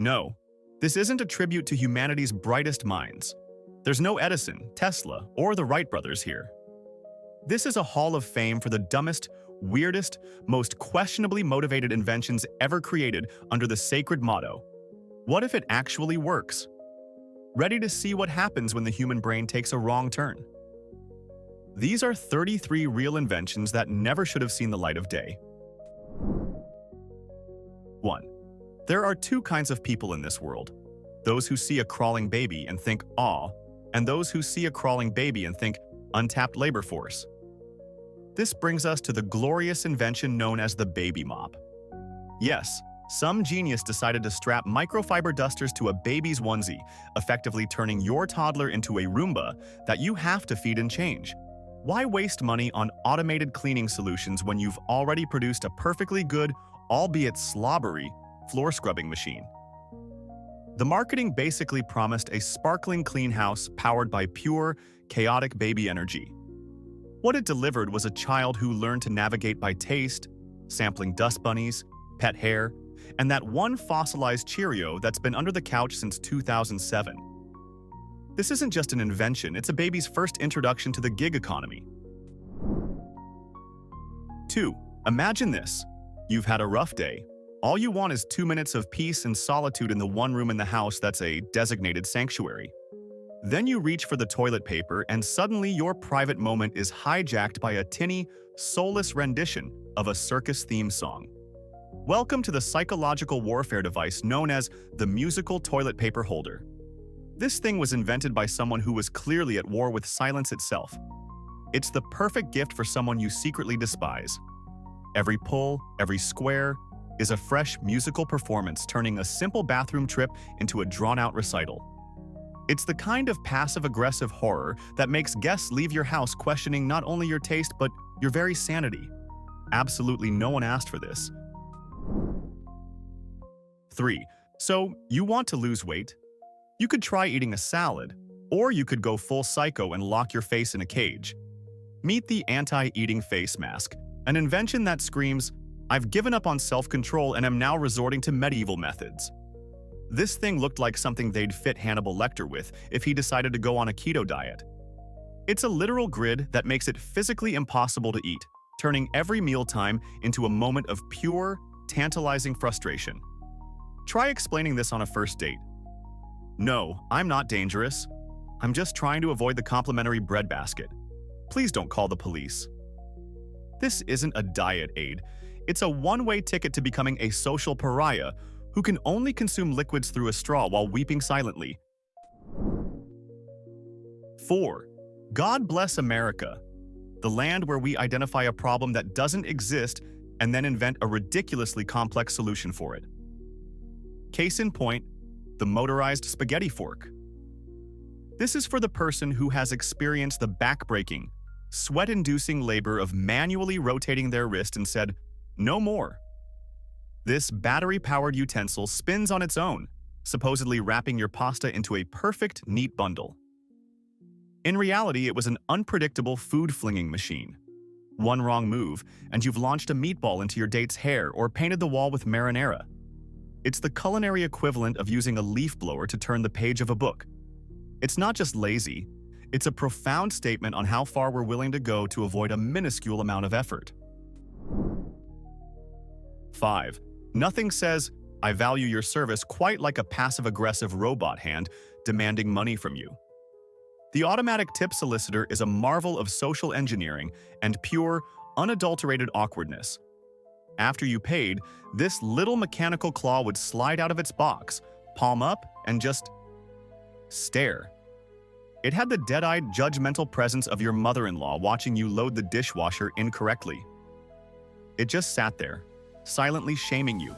No, this isn't a tribute to humanity's brightest minds. There's no Edison, Tesla, or the Wright brothers here. This is a hall of fame for the dumbest, weirdest, most questionably motivated inventions ever created under the sacred motto, "What if it actually works?" Ready to see what happens when the human brain takes a wrong turn? These are 33 real inventions that never should have seen the light of day. 1. There are two kinds of people in this world. Those who see a crawling baby and think, "aw," and those who see a crawling baby and think, "untapped labor force." This brings us to the glorious invention known as the Baby Mop. Yes, some genius decided to strap microfiber dusters to a baby's onesie, effectively turning your toddler into a Roomba that you have to feed and change. Why waste money on automated cleaning solutions when you've already produced a perfectly good, albeit slobbery, floor scrubbing machine? The marketing basically promised a sparkling clean house powered by pure, chaotic baby energy. What it delivered was a child who learned to navigate by taste, sampling dust bunnies, pet hair, and that one fossilized Cheerio that's been under the couch since 2007. This isn't just an invention, it's a baby's first introduction to the gig economy. 2. Imagine this. You've had a rough day. All you want is 2 minutes of peace and solitude in the one room in the house that's a designated sanctuary. Then you reach for the toilet paper and suddenly your private moment is hijacked by a tinny, soulless rendition of a circus theme song. Welcome to the psychological warfare device known as the musical toilet paper holder. This thing was invented by someone who was clearly at war with silence itself. It's the perfect gift for someone you secretly despise. Every pull, every square, is a fresh musical performance turning a simple bathroom trip into a drawn-out recital. It's the kind of passive-aggressive horror that makes guests leave your house questioning not only your taste but your very sanity. Absolutely no one asked for this. 3. So, you want to lose weight? You could try eating a salad, or you could go full psycho and lock your face in a cage. Meet the anti-eating face mask, an invention that screams, "I've given up on self-control and am now resorting to medieval methods." This thing looked like something they'd fit Hannibal Lecter with if he decided to go on a keto diet. It's a literal grid that makes it physically impossible to eat, turning every mealtime into a moment of pure, tantalizing frustration. Try explaining this on a first date. "No, I'm not dangerous. I'm just trying to avoid the complimentary bread basket. Please don't call the police." This isn't a diet aid. It's a one-way ticket to becoming a social pariah who can only consume liquids through a straw while weeping silently. 4. God bless America, the land where we identify a problem that doesn't exist and then invent a ridiculously complex solution for it. Case in point, the motorized spaghetti fork. This is for the person who has experienced the back-breaking, sweat-inducing labor of manually rotating their wrist and said, "No more." This battery-powered utensil spins on its own, supposedly wrapping your pasta into a perfect, neat bundle. In reality, it was an unpredictable food-flinging machine. One wrong move, and you've launched a meatball into your date's hair or painted the wall with marinara. It's the culinary equivalent of using a leaf blower to turn the page of a book. It's not just lazy, it's a profound statement on how far we're willing to go to avoid a minuscule amount of effort. 5. Nothing says, "I value your service," quite like a passive-aggressive robot hand demanding money from you. The automatic tip solicitor is a marvel of social engineering and pure, unadulterated awkwardness. After you paid, this little mechanical claw would slide out of its box, palm up, and just stare. It had the dead-eyed, judgmental presence of your mother-in-law watching you load the dishwasher incorrectly. It just sat there, silently shaming you,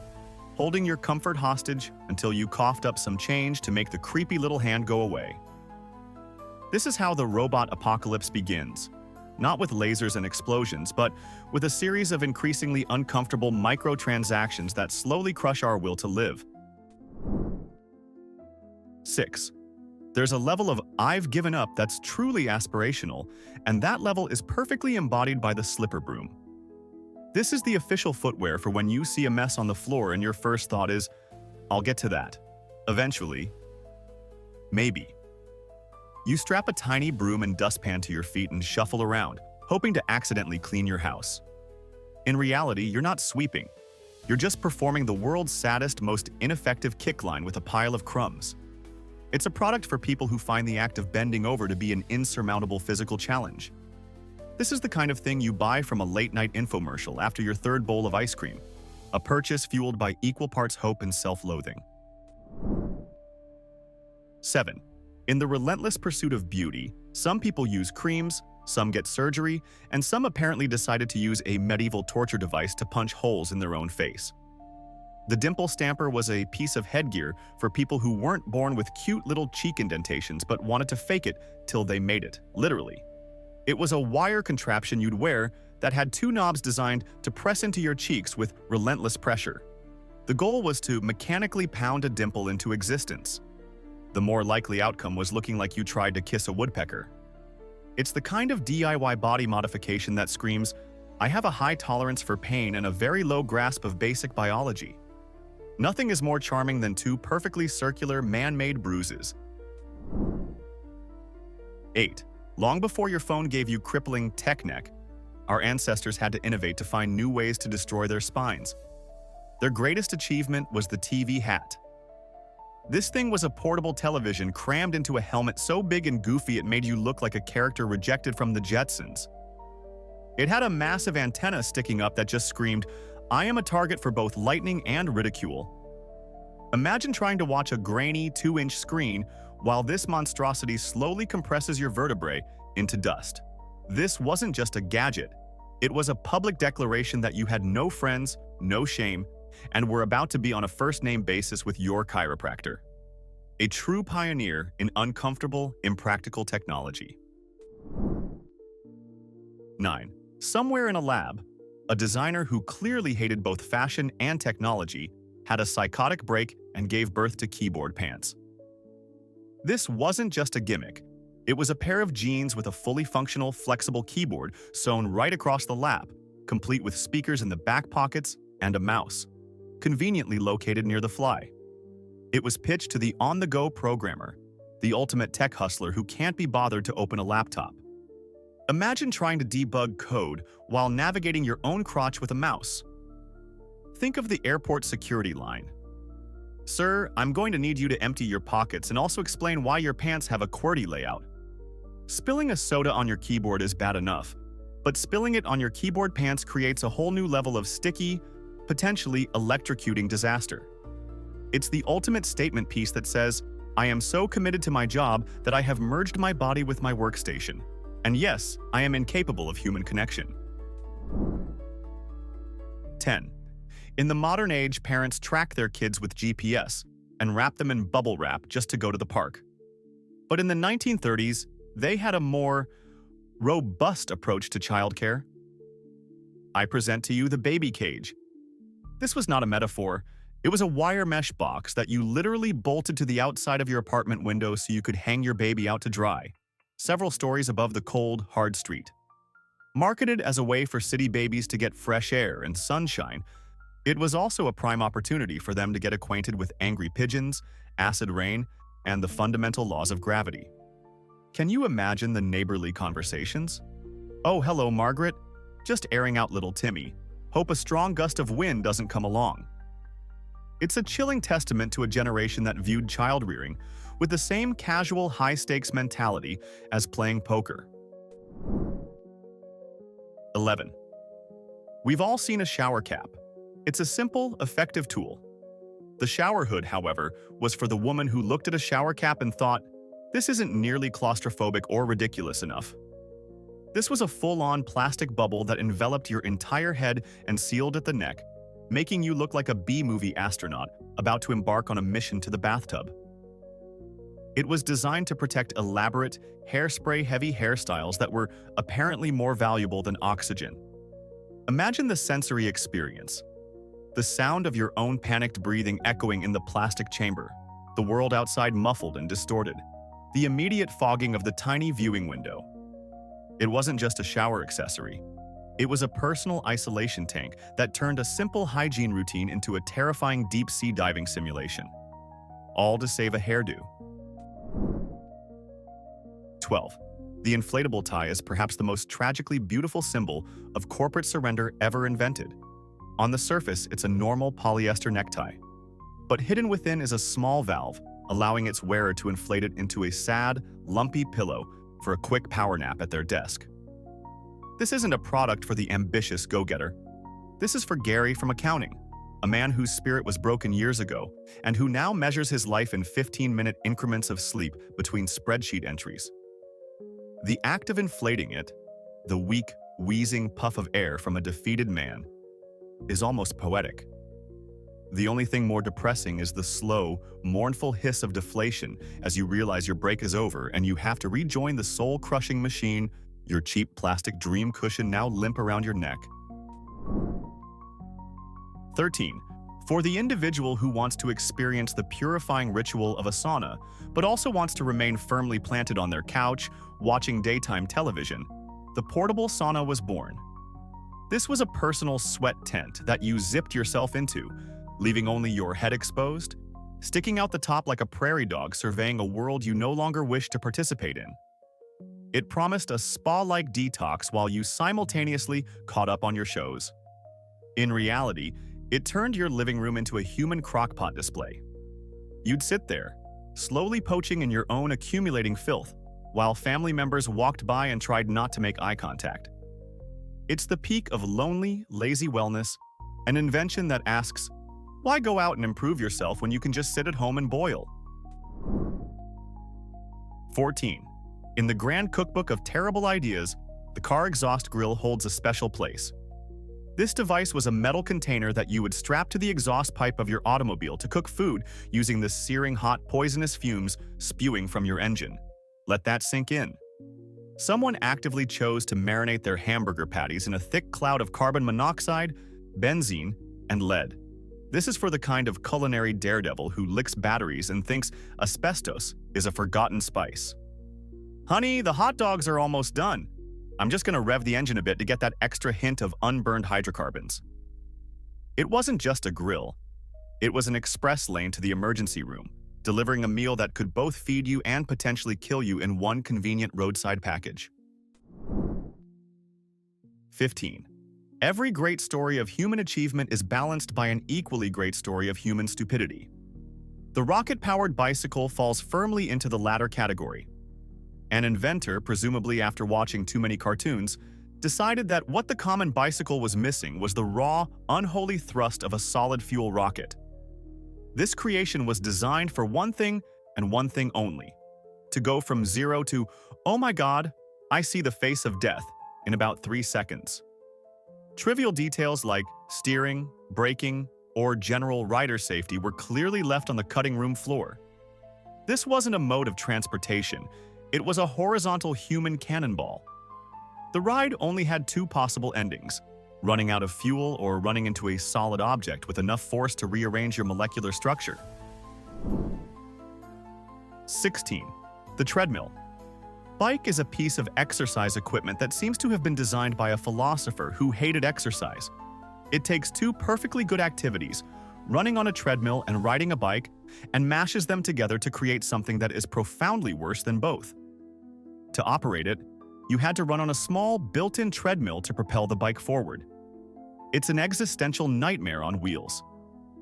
holding your comfort hostage until you coughed up some change to make the creepy little hand go away. This is how the robot apocalypse begins. Not with lasers and explosions, but with a series of increasingly uncomfortable microtransactions that slowly crush our will to live. 6. There's a level of "I've given up" that's truly aspirational, and that level is perfectly embodied by the slipper broom. This is the official footwear for when you see a mess on the floor and your first thought is, "I'll get to that." Eventually, maybe. You strap a tiny broom and dustpan to your feet and shuffle around, hoping to accidentally clean your house. In reality, you're not sweeping. You're just performing the world's saddest, most ineffective kickline with a pile of crumbs. It's a product for people who find the act of bending over to be an insurmountable physical challenge. This is the kind of thing you buy from a late-night infomercial after your third bowl of ice cream, a purchase fueled by equal parts hope and self-loathing. 7. In the relentless pursuit of beauty, some people use creams, some get surgery, and some apparently decided to use a medieval torture device to punch holes in their own face. The dimple stamper was a piece of headgear for people who weren't born with cute little cheek indentations but wanted to fake it till they made it, literally. It was a wire contraption you'd wear that had two knobs designed to press into your cheeks with relentless pressure. The goal was to mechanically pound a dimple into existence. The more likely outcome was looking like you tried to kiss a woodpecker. It's the kind of DIY body modification that screams, "I have a high tolerance for pain and a very low grasp of basic biology." Nothing is more charming than two perfectly circular, man-made bruises. 8. Long before your phone gave you crippling tech neck, our ancestors had to innovate to find new ways to destroy their spines. Their greatest achievement was the TV hat. This thing was a portable television crammed into a helmet so big and goofy it made you look like a character rejected from the Jetsons. It had a massive antenna sticking up that just screamed, "I am a target for both lightning and ridicule." Imagine trying to watch a grainy 2-inch screen while this monstrosity slowly compresses your vertebrae into dust. This wasn't just a gadget. It was a public declaration that you had no friends, no shame, and were about to be on a first-name basis with your chiropractor. A true pioneer in uncomfortable, impractical technology. 9. Somewhere in a lab, a designer who clearly hated both fashion and technology had a psychotic break and gave birth to keyboard pants. This wasn't just a gimmick. It was a pair of jeans with a fully functional, flexible keyboard sewn right across the lap, complete with speakers in the back pockets and a mouse, conveniently located near the fly. It was pitched to the on-the-go programmer, the ultimate tech hustler who can't be bothered to open a laptop. Imagine trying to debug code while navigating your own crotch with a mouse. Think of the airport security line. "Sir, I'm going to need you to empty your pockets and also explain why your pants have a QWERTY layout." Spilling a soda on your keyboard is bad enough, but spilling it on your keyboard pants creates a whole new level of sticky, potentially electrocuting disaster. It's the ultimate statement piece that says, "I am so committed to my job that I have merged my body with my workstation. And yes, I am incapable of human connection." 10. In the modern age, parents track their kids with GPS and wrap them in bubble wrap just to go to the park. But in the 1930s, they had a more robust approach to childcare. I present to you the baby cage. This was not a metaphor. It was a wire mesh box that you literally bolted to the outside of your apartment window so you could hang your baby out to dry, several stories above the cold, hard street. Marketed as a way for city babies to get fresh air and sunshine, it was also a prime opportunity for them to get acquainted with angry pigeons, acid rain, and the fundamental laws of gravity. Can you imagine the neighborly conversations? "Oh, hello, Margaret. Just airing out little Timmy. Hope a strong gust of wind doesn't come along." It's a chilling testament to a generation that viewed child-rearing with the same casual, high-stakes mentality as playing poker. 11. We've all seen a shower cap. It's a simple, effective tool. The shower hood, however, was for the woman who looked at a shower cap and thought, "This isn't nearly claustrophobic or ridiculous enough." This was a full-on plastic bubble that enveloped your entire head and sealed at the neck, making you look like a B-movie astronaut about to embark on a mission to the bathtub. It was designed to protect elaborate, hairspray-heavy hairstyles that were apparently more valuable than oxygen. Imagine the sensory experience. The sound of your own panicked breathing echoing in the plastic chamber, the world outside muffled and distorted, the immediate fogging of the tiny viewing window. It wasn't just a shower accessory. It was a personal isolation tank that turned a simple hygiene routine into a terrifying deep-sea diving simulation. all to save a hairdo. 12. The inflatable tie is perhaps the most tragically beautiful symbol of corporate surrender ever invented. On the surface, it's a normal polyester necktie, but hidden within is a small valve, allowing its wearer to inflate it into a sad, lumpy pillow for a quick power nap at their desk. This isn't a product for the ambitious go-getter. This is for Gary from accounting, a man whose spirit was broken years ago and who now measures his life in 15-minute increments of sleep between spreadsheet entries. The act of inflating it, the weak, wheezing puff of air from a defeated man, is almost poetic. The only thing more depressing is the slow, mournful hiss of deflation as you realize your break is over and you have to rejoin the soul-crushing machine, your cheap plastic dream cushion now limp around your neck. 13. For the individual who wants to experience the purifying ritual of a sauna, but also wants to remain firmly planted on their couch, watching daytime television, the portable sauna was born. This was a personal sweat tent that you zipped yourself into, leaving only your head exposed, sticking out the top like a prairie dog surveying a world you no longer wish to participate in. It promised a spa-like detox while you simultaneously caught up on your shows. In reality, it turned your living room into a human crockpot display. You'd sit there, slowly poaching in your own accumulating filth, while family members walked by and tried not to make eye contact. It's the peak of lonely, lazy wellness, an invention that asks, why go out and improve yourself when you can just sit at home and boil? 14. In the grand cookbook of terrible ideas, the car exhaust grill holds a special place. This device was a metal container that you would strap to the exhaust pipe of your automobile to cook food using the searing hot poisonous fumes spewing from your engine. Let that sink in. Someone actively chose to marinate their hamburger patties in a thick cloud of carbon monoxide, benzene, and lead. This is for the kind of culinary daredevil who licks batteries and thinks asbestos is a forgotten spice. Honey, the hot dogs are almost done. I'm just gonna rev the engine a bit to get that extra hint of unburned hydrocarbons. It wasn't just a grill. It was an express lane to the emergency room, delivering a meal that could both feed you and potentially kill you in one convenient roadside package. 15. Every great story of human achievement is balanced by an equally great story of human stupidity. The rocket-powered bicycle falls firmly into the latter category. An inventor, presumably after watching too many cartoons, decided that what the common bicycle was missing was the raw, unholy thrust of a solid-fuel rocket. This creation was designed for one thing and one thing only: to go from 0 to, oh my god, I see the face of death, in about 3 seconds. Trivial details like steering, braking, or general rider safety were clearly left on the cutting room floor. This wasn't a mode of transportation, it was a horizontal human cannonball. The ride only had 2 possible endings: running out of fuel or running into a solid object with enough force to rearrange your molecular structure. 16. The treadmill. Bike is a piece of exercise equipment that seems to have been designed by a philosopher who hated exercise. It takes 2 perfectly good activities, running on a treadmill and riding a bike, and mashes them together to create something that is profoundly worse than both. To operate it, you had to run on a small, built-in treadmill to propel the bike forward. It's an existential nightmare on wheels.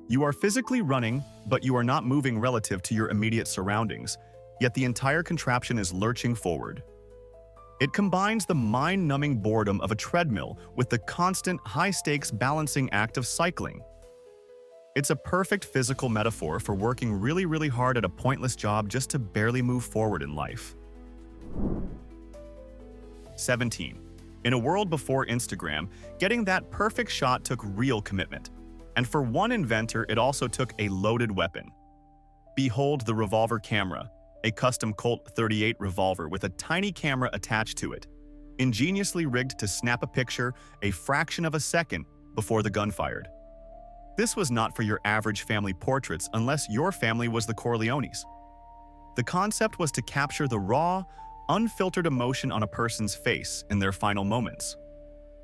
You are physically running, but you are not moving relative to your immediate surroundings, yet the entire contraption is lurching forward. It combines the mind-numbing boredom of a treadmill with the constant, high-stakes balancing act of cycling. It's a perfect physical metaphor for working really, really hard at a pointless job just to barely move forward in life. 17. In a world before Instagram, getting that perfect shot took real commitment. And for one inventor, it also took a loaded weapon. Behold the revolver camera, a custom Colt 38 revolver with a tiny camera attached to it, ingeniously rigged to snap a picture a fraction of a second before the gun fired. This was not for your average family portraits unless your family was the Corleones. The concept was to capture the raw, unfiltered emotion on a person's face in their final moments.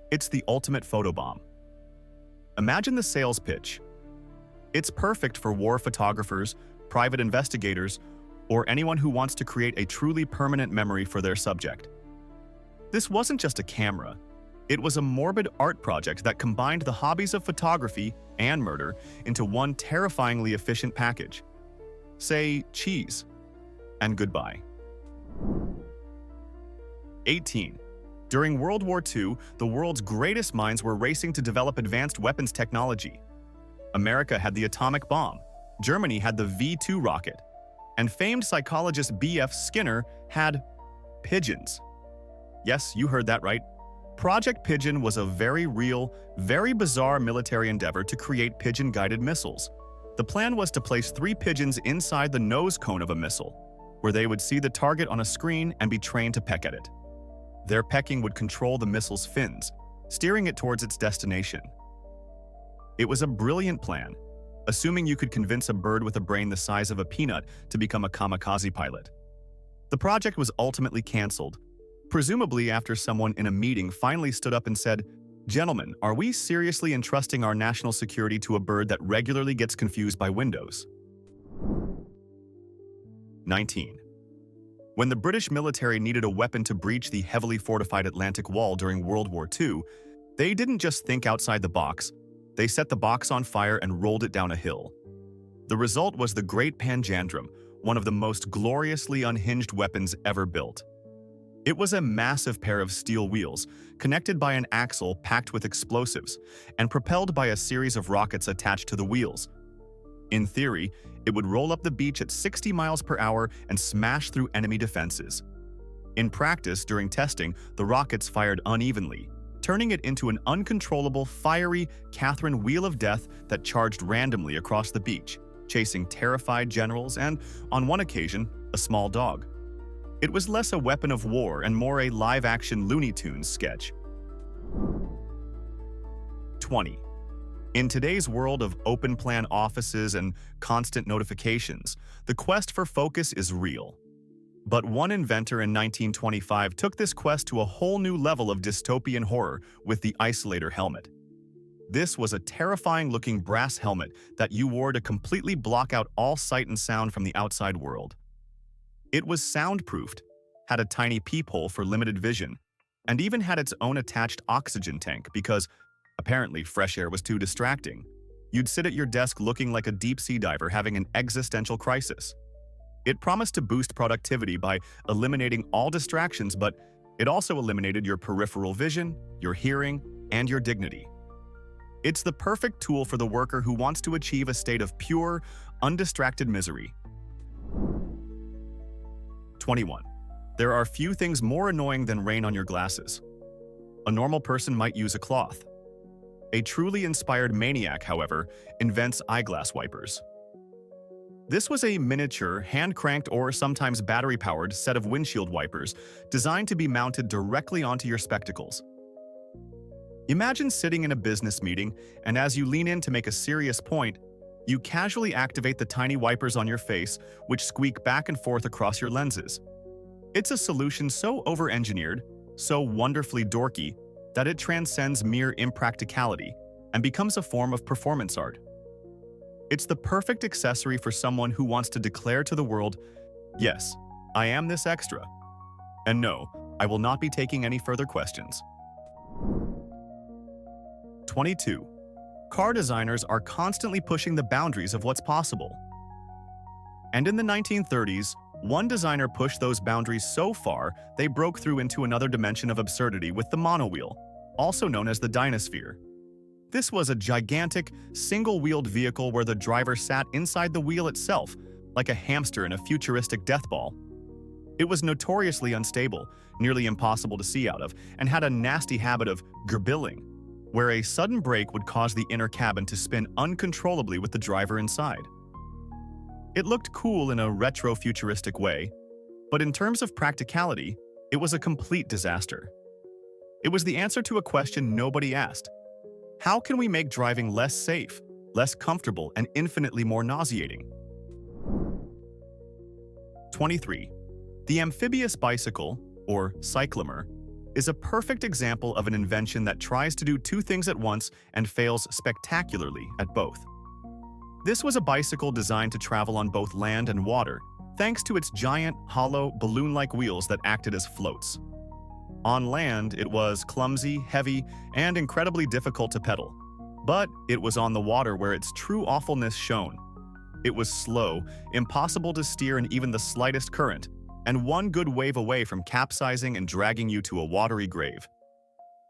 It's the ultimate photobomb. Imagine the sales pitch. It's perfect for war photographers, private investigators, or anyone who wants to create a truly permanent memory for their subject. This wasn't just a camera. It was a morbid art project that combined the hobbies of photography and murder into one terrifyingly efficient package. Say cheese and goodbye. 18. During World War II, the world's greatest minds were racing to develop advanced weapons technology. America had the atomic bomb, Germany had the V-2 rocket, and famed psychologist B.F. Skinner had pigeons. Yes, you heard that right. Project Pigeon was a very real, very bizarre military endeavor to create pigeon-guided missiles. The plan was to place 3 pigeons inside the nose cone of a missile, where they would see the target on a screen and be trained to peck at it. Their pecking would control the missile's fins, steering it towards its destination. It was a brilliant plan, assuming you could convince a bird with a brain the size of a peanut to become a kamikaze pilot. The project was ultimately canceled, presumably after someone in a meeting finally stood up and said, "Gentlemen, are we seriously entrusting our national security to a bird that regularly gets confused by windows?" 19. When the British military needed a weapon to breach the heavily fortified Atlantic Wall during World War II, they didn't just think outside the box, they set the box on fire and rolled it down a hill. The result was the Great Panjandrum, one of the most gloriously unhinged weapons ever built. It was a massive pair of steel wheels, connected by an axle packed with explosives, and propelled by a series of rockets attached to the wheels. In theory, it would roll up the beach at 60 miles per hour and smash through enemy defenses. In practice, during testing, the rockets fired unevenly, turning it into an uncontrollable, fiery Catherine Wheel of Death that charged randomly across the beach, chasing terrified generals and, on one occasion, a small dog. It was less a weapon of war and more a live-action Looney Tunes sketch. 20. In today's world of open-plan offices and constant notifications, the quest for focus is real. But one inventor in 1925 took this quest to a whole new level of dystopian horror with the Isolator Helmet. This was a terrifying-looking brass helmet that you wore to completely block out all sight and sound from the outside world. It was soundproofed, had a tiny peephole for limited vision, and even had its own attached oxygen tank because, apparently, fresh air was too distracting. You'd sit at your desk looking like a deep-sea diver having an existential crisis. It promised to boost productivity by eliminating all distractions, but it also eliminated your peripheral vision, your hearing, and your dignity. It's the perfect tool for the worker who wants to achieve a state of pure, undistracted misery. 21. There are few things more annoying than rain on your glasses. A normal person might use a cloth. A truly inspired maniac, however, invents eyeglass wipers. This was a miniature, hand-cranked or sometimes battery-powered set of windshield wipers designed to be mounted directly onto your spectacles. Imagine sitting in a business meeting, and as you lean in to make a serious point, you casually activate the tiny wipers on your face, which squeak back and forth across your lenses. It's a solution so over-engineered, so wonderfully dorky, that it transcends mere impracticality and becomes a form of performance art. It's the perfect accessory for someone who wants to declare to the world, "Yes, I am this extra. And no, I will not be taking any further questions." 22. Car designers are constantly pushing the boundaries of what's possible. And in the 1930s, one designer pushed those boundaries so far they broke through into another dimension of absurdity with the monowheel, also known as the Dynasphere. This was a gigantic, single-wheeled vehicle where the driver sat inside the wheel itself, like a hamster in a futuristic death ball. It was notoriously unstable, nearly impossible to see out of, and had a nasty habit of gerbilling, where a sudden brake would cause the inner cabin to spin uncontrollably with the driver inside. It looked cool in a retro-futuristic way, but in terms of practicality, it was a complete disaster. It was the answer to a question nobody asked. How can we make driving less safe, less comfortable, and infinitely more nauseating? 23. The Amphibious Bicycle, or Cyclomer, is a perfect example of an invention that tries to do two things at once and fails spectacularly at both. This was a bicycle designed to travel on both land and water, thanks to its giant, hollow, balloon-like wheels that acted as floats. On land, it was clumsy, heavy, and incredibly difficult to pedal. But it was on the water where its true awfulness shone. It was slow, impossible to steer in even the slightest current, and one good wave away from capsizing and dragging you to a watery grave.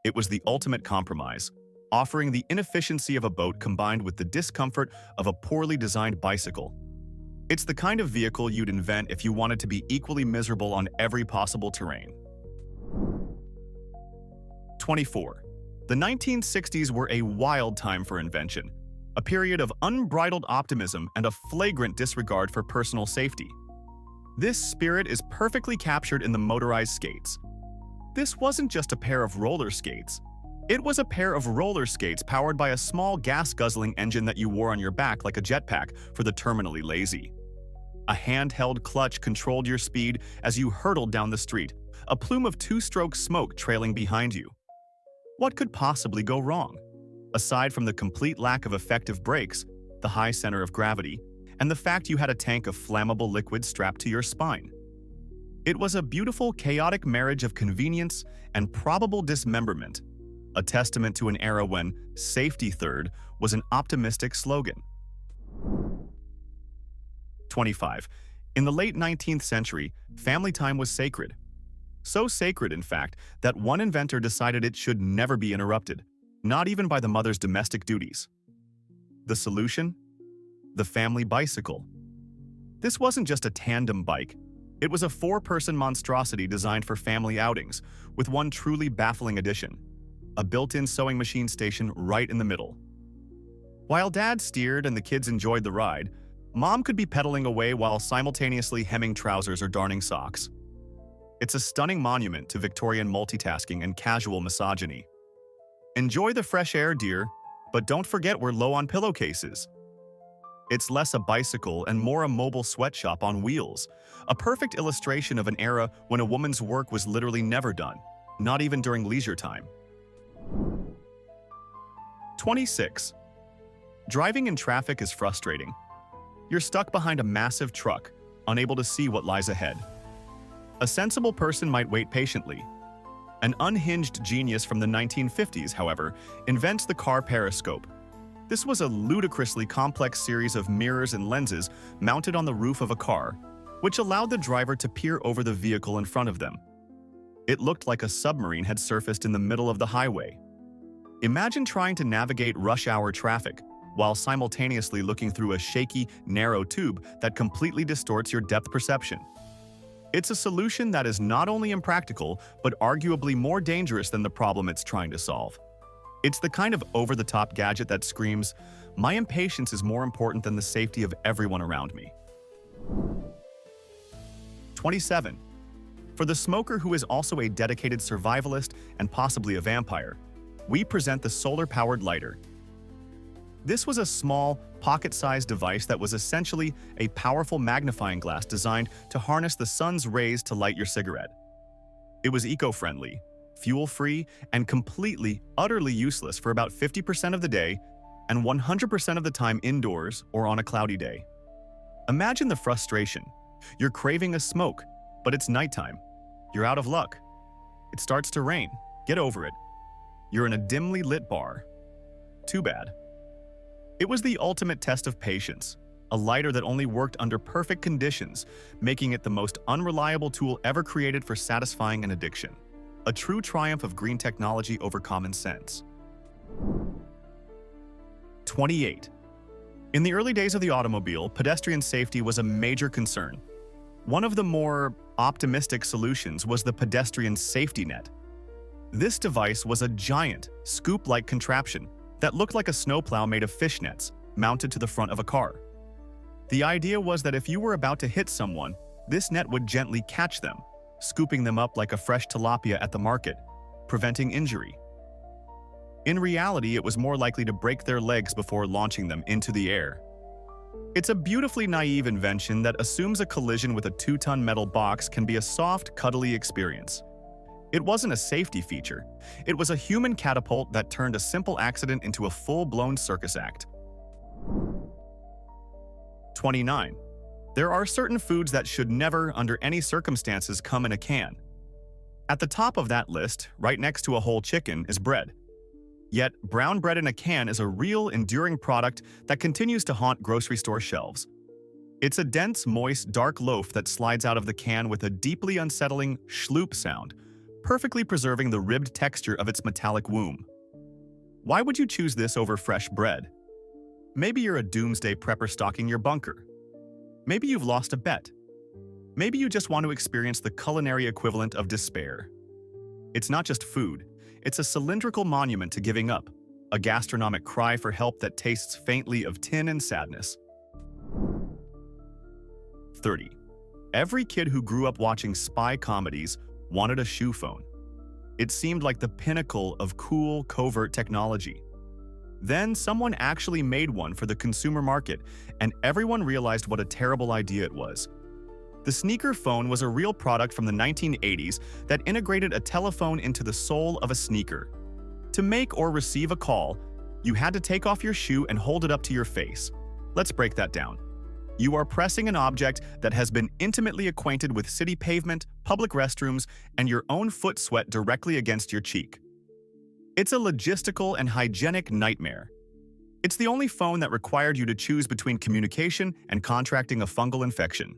It was the ultimate compromise, offering the inefficiency of a boat combined with the discomfort of a poorly designed bicycle. It's the kind of vehicle you'd invent if you wanted to be equally miserable on every possible terrain. 24. The 1960s were a wild time for invention, a period of unbridled optimism and a flagrant disregard for personal safety. This spirit is perfectly captured in the motorized skates. This wasn't just a pair of roller skates. It was a pair of roller skates powered by a small gas-guzzling engine that you wore on your back like a jetpack for the terminally lazy. A handheld clutch controlled your speed as you hurtled down the street, a plume of two-stroke smoke trailing behind you. What could possibly go wrong? Aside from the complete lack of effective brakes, the high center of gravity, and the fact you had a tank of flammable liquid strapped to your spine. It was a beautiful, chaotic marriage of convenience and probable dismemberment, a testament to an era when "safety third" was an optimistic slogan. 25. In the late 19th century, family time was sacred. So sacred, in fact, that one inventor decided it should never be interrupted, not even by the mother's domestic duties. The solution? The family bicycle. This wasn't just a tandem bike. It was a four-person monstrosity designed for family outings, with one truly baffling addition: a built-in sewing machine station right in the middle. While Dad steered and the kids enjoyed the ride, Mom could be pedaling away while simultaneously hemming trousers or darning socks. It's a stunning monument to Victorian multitasking and casual misogyny. Enjoy the fresh air, dear, but don't forget we're low on pillowcases. It's less a bicycle and more a mobile sweatshop on wheels, a perfect illustration of an era when a woman's work was literally never done, not even during leisure time. 26. Driving in traffic is frustrating. You're stuck behind a massive truck, unable to see what lies ahead. A sensible person might wait patiently. An unhinged genius from the 1950s, however, invents the car Periscope. This was a ludicrously complex series of mirrors and lenses mounted on the roof of a car, which allowed the driver to peer over the vehicle in front of them. It looked like a submarine had surfaced in the middle of the highway. Imagine trying to navigate rush-hour traffic while simultaneously looking through a shaky, narrow tube that completely distorts your depth perception. It's a solution that is not only impractical, but arguably more dangerous than the problem it's trying to solve. It's the kind of over-the-top gadget that screams, "My impatience is more important than the safety of everyone around me." 27. For the smoker who is also a dedicated survivalist and possibly a vampire, we present the solar-powered lighter. This was a small, pocket-sized device that was essentially a powerful magnifying glass designed to harness the sun's rays to light your cigarette. It was eco-friendly, fuel-free, and completely, utterly useless for about 50% of the day and 100% of the time indoors or on a cloudy day. Imagine the frustration. You're craving a smoke, but it's nighttime. You're out of luck. It starts to rain. Get over it. You're in a dimly lit bar. Too bad. It was the ultimate test of patience, a lighter that only worked under perfect conditions, making it the most unreliable tool ever created for satisfying an addiction. A true triumph of green technology over common sense. 28. In the early days of the automobile, pedestrian safety was a major concern. One of the more optimistic solutions was the Pedestrian Safety Net. This device was a giant, scoop-like contraption that looked like a snowplow made of fishnets, mounted to the front of a car. The idea was that if you were about to hit someone, this net would gently catch them, scooping them up like a fresh tilapia at the market, preventing injury. In reality, it was more likely to break their legs before launching them into the air. It's a beautifully naive invention that assumes a collision with a 2-ton metal box can be a soft, cuddly experience. It wasn't a safety feature. It was a human catapult that turned a simple accident into a full-blown circus act. 29. There are certain foods that should never, under any circumstances, come in a can. At the top of that list, right next to a whole chicken, is bread. Yet, brown bread in a can is a real, enduring product that continues to haunt grocery store shelves. It's a dense, moist, dark loaf that slides out of the can with a deeply unsettling schloop sound, perfectly preserving the ribbed texture of its metallic womb. Why would you choose this over fresh bread? Maybe you're a doomsday prepper stocking your bunker. Maybe you've lost a bet. Maybe you just want to experience the culinary equivalent of despair. It's not just food. It's a cylindrical monument to giving up, a gastronomic cry for help that tastes faintly of tin and sadness. 30. Every kid who grew up watching spy comedies wanted a shoe phone. It seemed like the pinnacle of cool, covert technology. Then someone actually made one for the consumer market, and everyone realized what a terrible idea it was. The sneaker phone was a real product from the 1980s that integrated a telephone into the sole of a sneaker. To make or receive a call, you had to take off your shoe and hold it up to your face. Let's break that down. You are pressing an object that has been intimately acquainted with city pavement, public restrooms, and your own foot sweat directly against your cheek. It's a logistical and hygienic nightmare. It's the only phone that required you to choose between communication and contracting a fungal infection.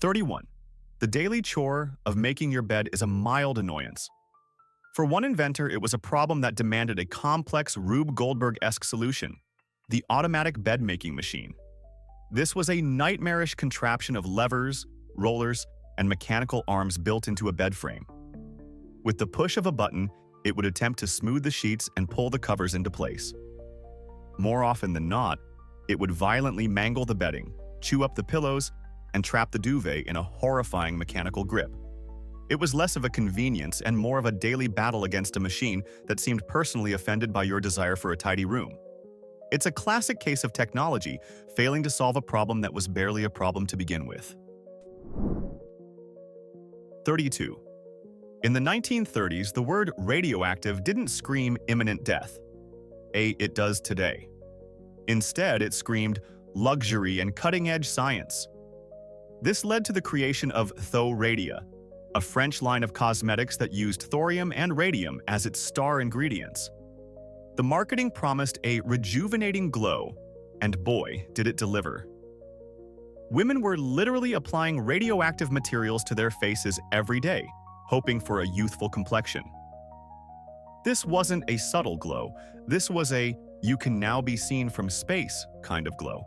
31. The daily chore of making your bed is a mild annoyance. For one inventor, it was a problem that demanded a complex Rube Goldberg-esque solution: the automatic bed-making machine. This was a nightmarish contraption of levers, rollers, and mechanical arms built into a bed frame. With the push of a button, it would attempt to smooth the sheets and pull the covers into place. More often than not, it would violently mangle the bedding, chew up the pillows, and trap the duvet in a horrifying mechanical grip. It was less of a convenience and more of a daily battle against a machine that seemed personally offended by your desire for a tidy room. It's a classic case of technology failing to solve a problem that was barely a problem to begin with. 32. In the 1930s, the word radioactive didn't scream imminent death. It does today. Instead, it screamed luxury and cutting-edge science. This led to the creation of Thor Radia, a French line of cosmetics that used thorium and radium as its star ingredients. The marketing promised a rejuvenating glow, and boy, did it deliver. Women were literally applying radioactive materials to their faces every day, hoping for a youthful complexion. This wasn't a subtle glow. This was a "you can now be seen from space" kind of glow.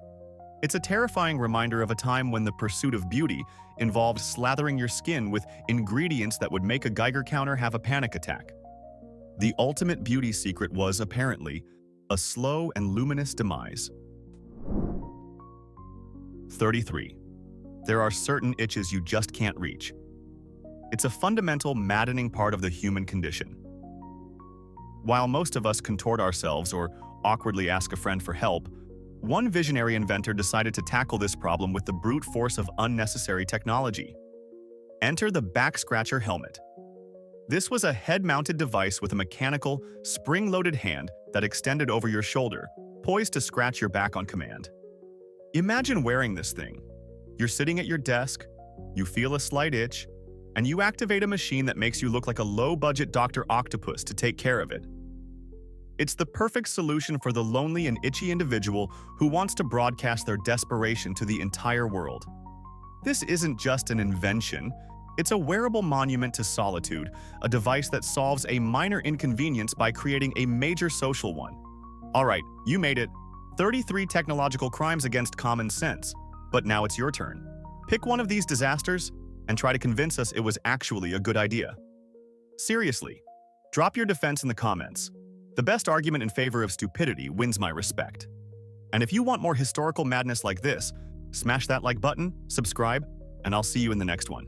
It's a terrifying reminder of a time when the pursuit of beauty involved slathering your skin with ingredients that would make a Geiger counter have a panic attack. The ultimate beauty secret was, apparently, a slow and luminous demise. 33. There are certain itches you just can't reach. It's a fundamental, maddening part of the human condition. While most of us contort ourselves or awkwardly ask a friend for help, one visionary inventor decided to tackle this problem with the brute force of unnecessary technology. Enter the back-scratcher helmet. This was a head-mounted device with a mechanical, spring-loaded hand that extended over your shoulder, poised to scratch your back on command. Imagine wearing this thing. You're sitting at your desk, you feel a slight itch, and you activate a machine that makes you look like a low-budget Dr. Octopus to take care of it. It's the perfect solution for the lonely and itchy individual who wants to broadcast their desperation to the entire world. This isn't just an invention. It's a wearable monument to solitude, a device that solves a minor inconvenience by creating a major social one. All right, you made it. 33 technological crimes against common sense. But now it's your turn. Pick one of these disasters and try to convince us it was actually a good idea. Seriously, drop your defense in the comments. The best argument in favor of stupidity wins my respect. And if you want more historical madness like this, smash that like button, subscribe, and I'll see you in the next one.